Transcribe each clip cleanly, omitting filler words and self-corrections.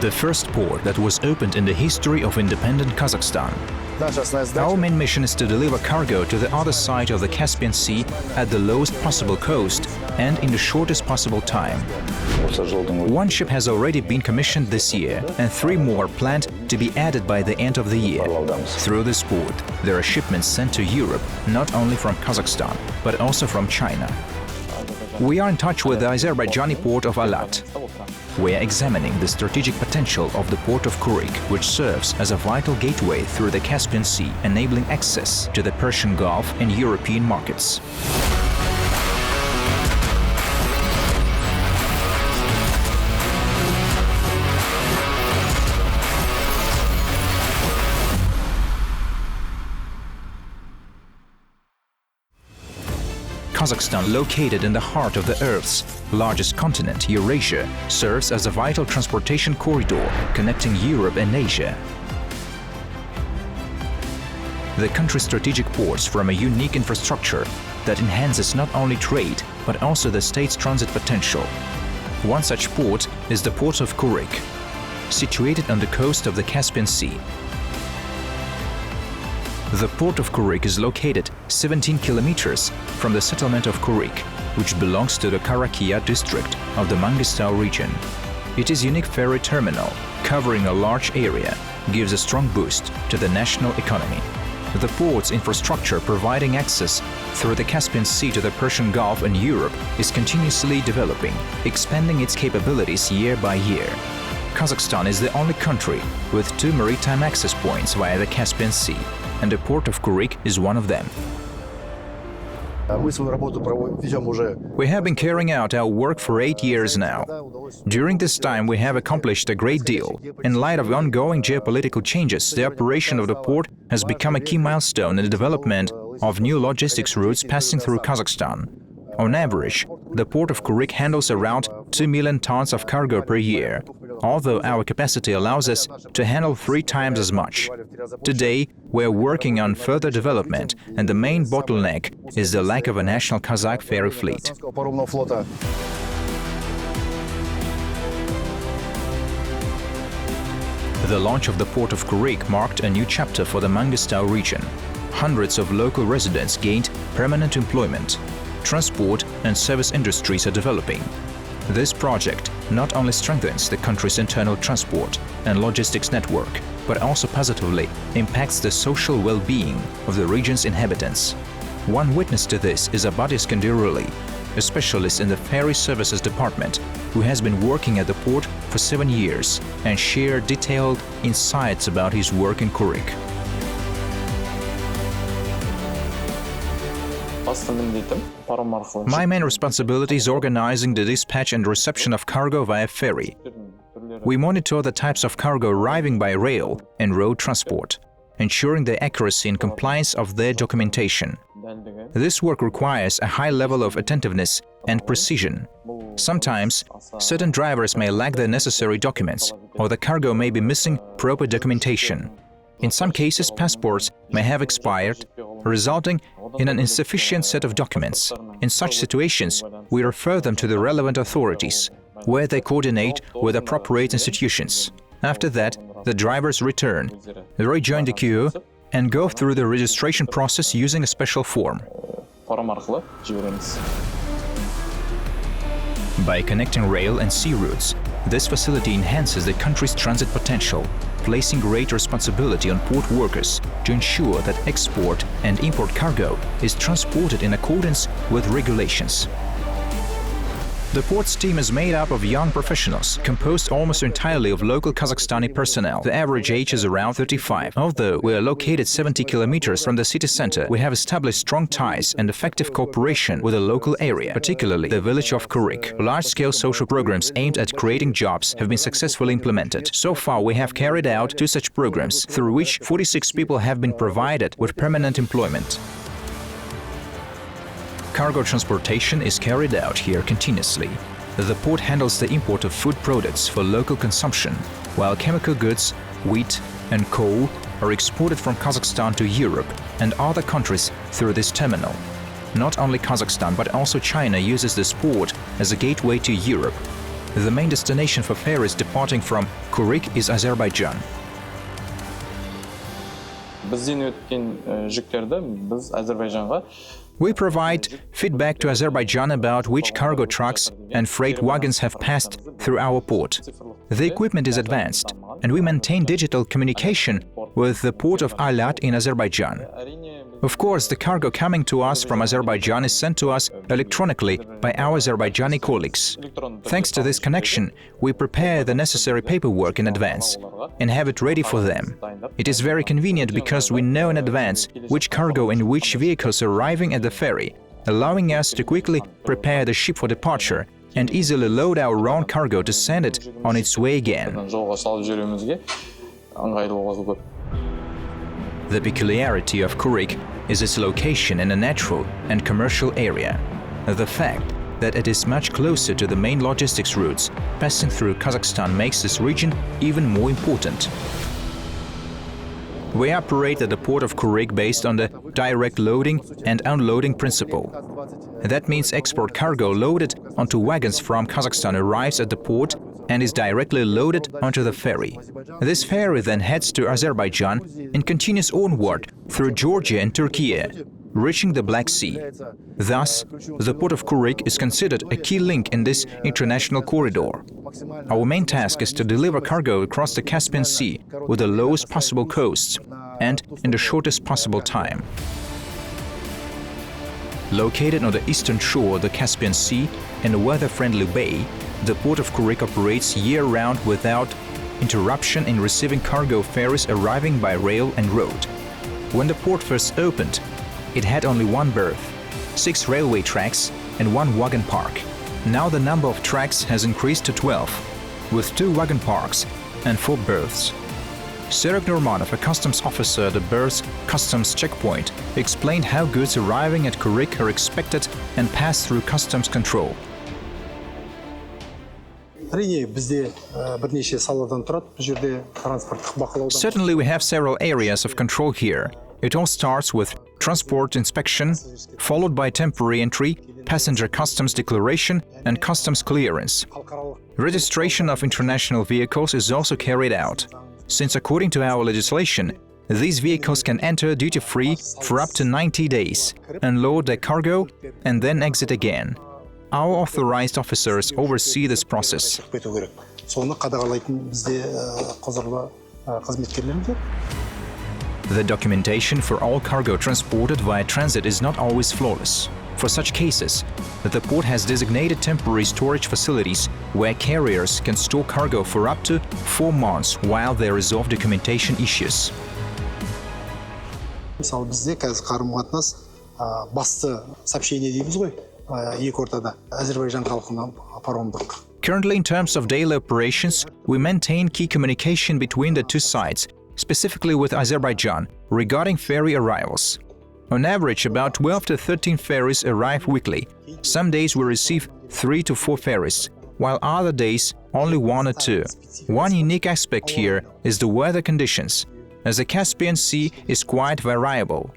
the first port that was opened in the history of independent Kazakhstan. Our main mission is to deliver cargo to the other side of the Caspian Sea at the lowest possible cost and in the shortest possible time. One ship has already been commissioned this year and 3 more planned to be added by the end of the year. Through this port, there are shipments sent to Europe not only from Kazakhstan, but also from China. We are in touch with the Azerbaijani port of Alat. We are examining the strategic potential of the port of Kuryk, which serves as a vital gateway through the Caspian Sea, enabling access to the Persian Gulf and European markets. Kazakhstan, located in the heart of the Earth's largest continent, Eurasia, serves as a vital transportation corridor connecting Europe and Asia. The country's strategic ports form a unique infrastructure that enhances not only trade, but also the state's transit potential. One such port is the port of Kuryk, situated on the coast of the Caspian Sea. The port of Kuryk is located 17 kilometers from the settlement of Kuryk, which belongs to the Karakia district of the Mangistau region. It is a unique ferry terminal covering a large area, gives a strong boost to the national economy. The port's infrastructure providing access through the Caspian Sea to the Persian Gulf and Europe is continuously developing, expanding its capabilities year by year. Kazakhstan is the only country with 2 maritime access points via the Caspian Sea, and the port of Kuryk is one of them. We have been carrying out our work for 8 years now. During this time we have accomplished a great deal. In light of ongoing geopolitical changes, the operation of the port has become a key milestone in the development of new logistics routes passing through Kazakhstan. On average, the port of Kuryk handles around 2 million tons of cargo per year, although our capacity allows us to handle 3 times as much. Today, we are working on further development, and the main bottleneck is the lack of a national Kazakh ferry fleet. The launch of the port of Kuryk marked a new chapter for the Mangistau region. Hundreds of local residents gained permanent employment. Transport and service industries are developing. This project not only strengthens the country's internal transport and logistics network, but also positively impacts the social well-being of the region's inhabitants. One witness to this is Abadis Kandiruli, a specialist in the ferry services department, who has been working at the port for 7 years and shared detailed insights about his work in Kuryk. My main responsibility is organizing the dispatch and reception of cargo via ferry. We monitor the types of cargo arriving by rail and road transport, ensuring the accuracy and compliance of their documentation. This work requires a high level of attentiveness and precision. Sometimes, certain drivers may lack the necessary documents, or the cargo may be missing proper documentation. In some cases, passports may have expired, resulting in an insufficient set of documents. In such situations, we refer them to the relevant authorities, where they coordinate with appropriate institutions. After that, the drivers return, rejoin the queue, and go through the registration process using a special form. By connecting rail and sea routes, this facility enhances the country's transit potential, placing great responsibility on port workers to ensure that export and import cargo is transported in accordance with regulations. The port's team is made up of young professionals, composed almost entirely of local Kazakhstani personnel. The average age is around 35. Although we are located 70 kilometers from the city center, we have established strong ties and effective cooperation with the local area, particularly the village of Kuryk. Large-scale social programs aimed at creating jobs have been successfully implemented. So far, we have carried out 2 such programs, through which 46 people have been provided with permanent employment. Cargo transportation is carried out here continuously. The port handles the import of food products for local consumption, while chemical goods, wheat and coal are exported from Kazakhstan to Europe and other countries through this terminal. Not only Kazakhstan but also China uses this port as a gateway to Europe. The main destination for ferries departing from Kuryk is Azerbaijan. We provide feedback to Azerbaijan about which cargo trucks and freight wagons have passed through our port. The equipment is advanced, and we maintain digital communication with the port of Alat in Azerbaijan. Of course, the cargo coming to us from Azerbaijan is sent to us electronically by our Azerbaijani colleagues. Thanks to this connection, we prepare the necessary paperwork in advance and have it ready for them. It is very convenient because we know in advance which cargo and which vehicles are arriving at the ferry, allowing us to quickly prepare the ship for departure and easily load our own cargo to send it on its way again. The peculiarity of Kuryk is its location in a natural and commercial area. The fact that it is much closer to the main logistics routes passing through Kazakhstan makes this region even more important. We operate at the port of Kuryk based on the direct loading and unloading principle. That means export cargo loaded onto wagons from Kazakhstan arrives at the port and is directly loaded onto the ferry. This ferry then heads to Azerbaijan and continues onward through Georgia and Turkey, reaching the Black Sea. Thus, the port of Kuryk is considered a key link in this international corridor. Our main task is to deliver cargo across the Caspian Sea with the lowest possible costs and in the shortest possible time. Located on the eastern shore of the Caspian Sea in a weather-friendly bay, the port of Kuryk operates year-round without interruption in receiving cargo ferries arriving by rail and road. When the port first opened, it had only one berth, 6 railway tracks and 1 wagon park. Now the number of tracks has increased to 12, with 2 wagon parks and 4 berths. Serok Nurmanov, a customs officer at the berth's customs checkpoint, explained how goods arriving at Kuryk are expected and pass through customs control. Certainly we have several areas of control here. It all starts with transport inspection, followed by temporary entry, passenger customs declaration and customs clearance. Registration of international vehicles is also carried out, since according to our legislation, these vehicles can enter duty-free for up to 90 days, unload their cargo and then exit again. Our authorized officers oversee this process. The documentation for all cargo transported via transit is not always flawless. For such cases, the port has designated temporary storage facilities where carriers can store cargo for up to 4 months while they resolve documentation issues. Currently, in terms of daily operations, we maintain key communication between the two sides, specifically with Azerbaijan, regarding ferry arrivals. On average, about 12 to 13 ferries arrive weekly. Some days we receive 3 to 4 ferries, while other days only 1 or 2. One unique aspect here is the weather conditions, as the Caspian Sea is quite variable.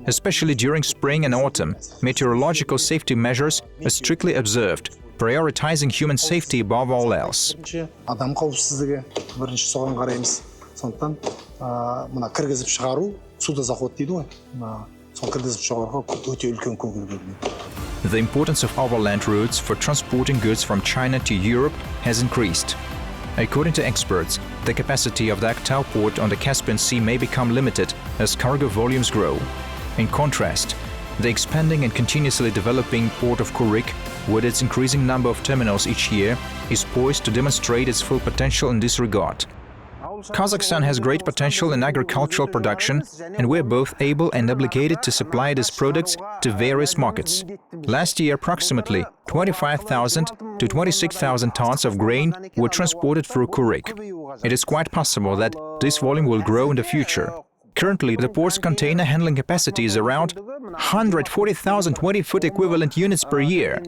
Especially during spring and autumn, meteorological safety measures are strictly observed, prioritizing human safety above all else. The importance of overland routes for transporting goods from China to Europe has increased. According to experts, the capacity of the Aktau port on the Caspian Sea may become limited as cargo volumes grow. In contrast, the expanding and continuously developing port of Kuryk, with its increasing number of terminals each year, is poised to demonstrate its full potential in this regard. Kazakhstan has great potential in agricultural production, and we are both able and obligated to supply these products to various markets. Last year, approximately 25,000 to 26,000 tons of grain were transported through Kuryk. It is quite possible that this volume will grow in the future. Currently, the port's container handling capacity is around 140,000 20-foot equivalent units per year,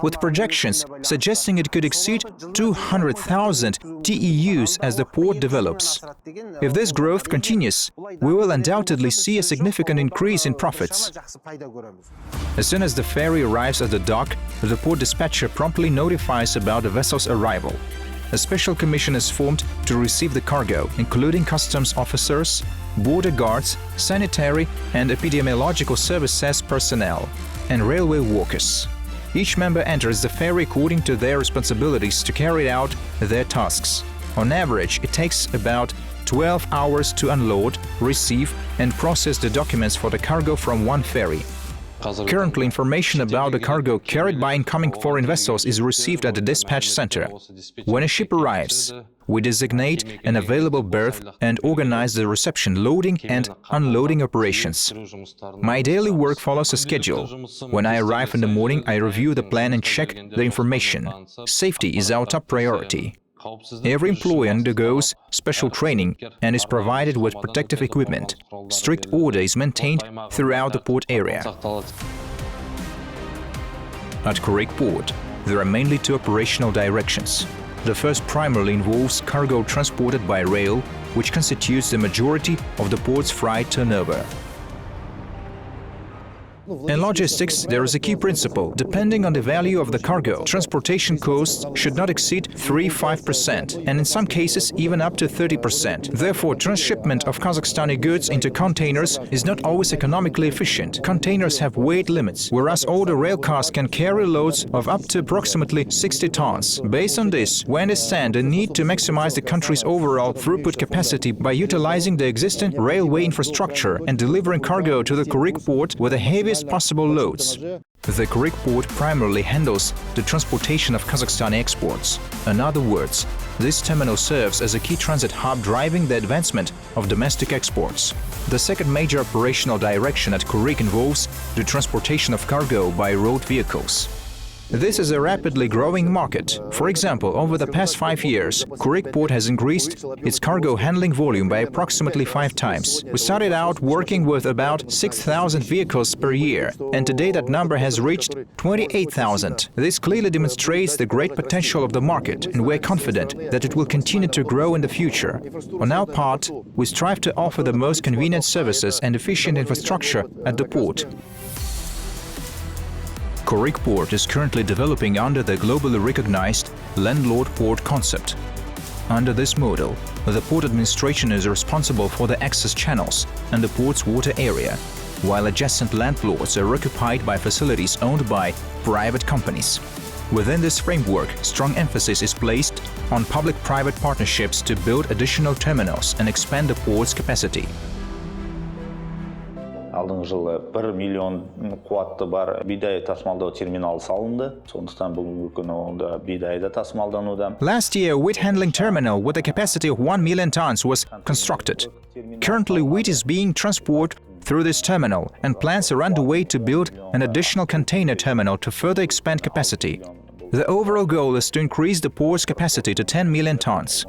with projections suggesting it could exceed 200,000 TEUs as the port develops. If this growth continues, we will undoubtedly see a significant increase in profits. As soon as the ferry arrives at the dock, the port dispatcher promptly notifies about the vessel's arrival. A special commission is formed to receive the cargo, including customs officers, border guards, sanitary and epidemiological services personnel, and railway workers. Each member enters the ferry according to their responsibilities to carry out their tasks. On average, it takes about 12 hours to unload, receive and process the documents for the cargo from one ferry. Currently, information about the cargo carried by incoming foreign vessels is received at the dispatch center. When a ship arrives, we designate an available berth and organize the reception, loading and unloading operations. My daily work follows a schedule. When I arrive in the morning, I review the plan and check the information. Safety is our top priority. Every employee undergoes special training and is provided with protective equipment. Strict order is maintained throughout the port area. At Kuryk Port, there are mainly two operational directions. The first primarily involves cargo transported by rail, which constitutes the majority of the port's freight turnover. In logistics, there is a key principle. Depending on the value of the cargo, transportation costs should not exceed 3–5%, and in some cases even up to 30%. Therefore, transshipment of Kazakhstani goods into containers is not always economically efficient. Containers have weight limits, whereas older rail cars can carry loads of up to approximately 60 tons. Based on this, we understand the need to maximize the country's overall throughput capacity by utilizing the existing railway infrastructure and delivering cargo to the Kuryk Port with the heaviest possible loads. The Kuryk Port primarily handles the transportation of Kazakhstani exports. In other words, this terminal serves as a key transit hub driving the advancement of domestic exports. The second major operational direction at Kuryk involves the transportation of cargo by road vehicles. This is a rapidly growing market. For example, over the past 5 years, Kuryk Port has increased its cargo handling volume by approximately 5 times. We started out working with about 6,000 vehicles per year, and today that number has reached 28,000. This clearly demonstrates the great potential of the market, and we're confident that it will continue to grow in the future. On our part, we strive to offer the most convenient services and efficient infrastructure at the port. Kuryk Port is currently developing under the globally recognized landlord port concept. Under this model, the port administration is responsible for the access channels and the port's water area, while adjacent landlords are occupied by facilities owned by private companies. Within this framework, strong emphasis is placed on public-private partnerships to build additional terminals and expand the port's capacity. Алдыңғы жылы 1 миллион қуатты бар бидай тасымалдау терминалы салынды. Сондықтан бүгінгі күні онда бидай да тасымалдануда. Last year, wheat handling terminal with a capacity of 1 million tons was constructed. Currently, wheat is being transported through this terminal, and plans are underway to build an additional container terminal to further expand capacity. The overall goal is to increase the port's capacity to 10 million tons.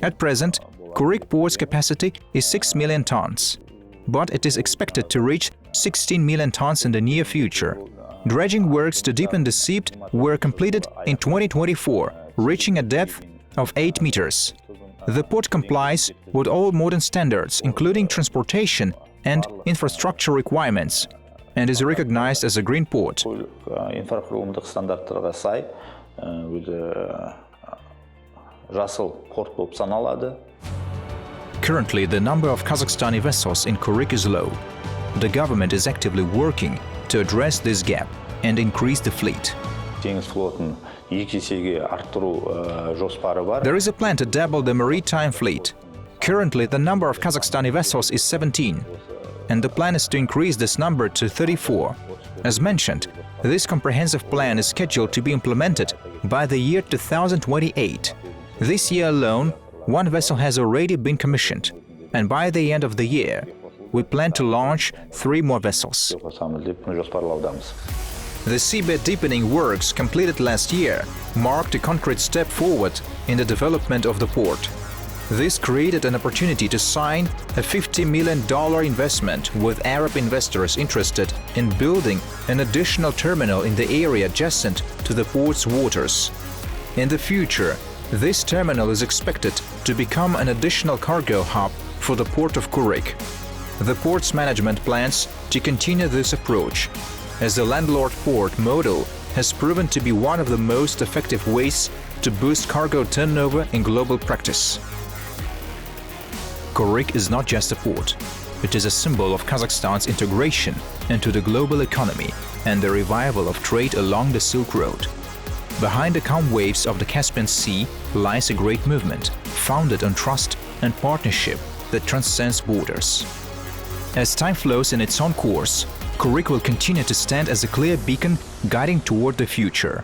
At present, Kuryk Port's capacity is 6 million tons. But it is expected to reach 16 million tons in the near future. Dredging works to deepen the seep were completed in 2024, reaching a depth of 8 meters. The port complies with all modern standards, including transportation and infrastructure requirements, and is recognized as a green port. Инфрақұрылымдық стандарттарға сай, жасыл порт болып саналады. Currently, the number of Kazakhstani vessels in Kuryk is low. The government is actively working to address this gap and increase the fleet. There is a plan to double the maritime fleet. Currently, the number of Kazakhstani vessels is 17, and the plan is to increase this number to 34. As mentioned, this comprehensive plan is scheduled to be implemented by the year 2028. This year alone, one vessel has already been commissioned, and by the end of the year, we plan to launch 3 more vessels. The seabed deepening works completed last year marked a concrete step forward in the development of the port. This created an opportunity to sign a $50 million investment with Arab investors interested in building an additional terminal in the area adjacent to the port's waters. In the future, this terminal is expected to become an additional cargo hub for the port of Kuryk. The port's management plans to continue this approach, as the landlord port model has proven to be one of the most effective ways to boost cargo turnover in global practice. Kuryk is not just a port. It is a symbol of Kazakhstan's integration into the global economy and the revival of trade along the Silk Road. Behind the calm waves of the Caspian Sea lies a great movement, founded on trust and partnership that transcends borders. As time flows in its own course, Kuryk will continue to stand as a clear beacon guiding toward the future.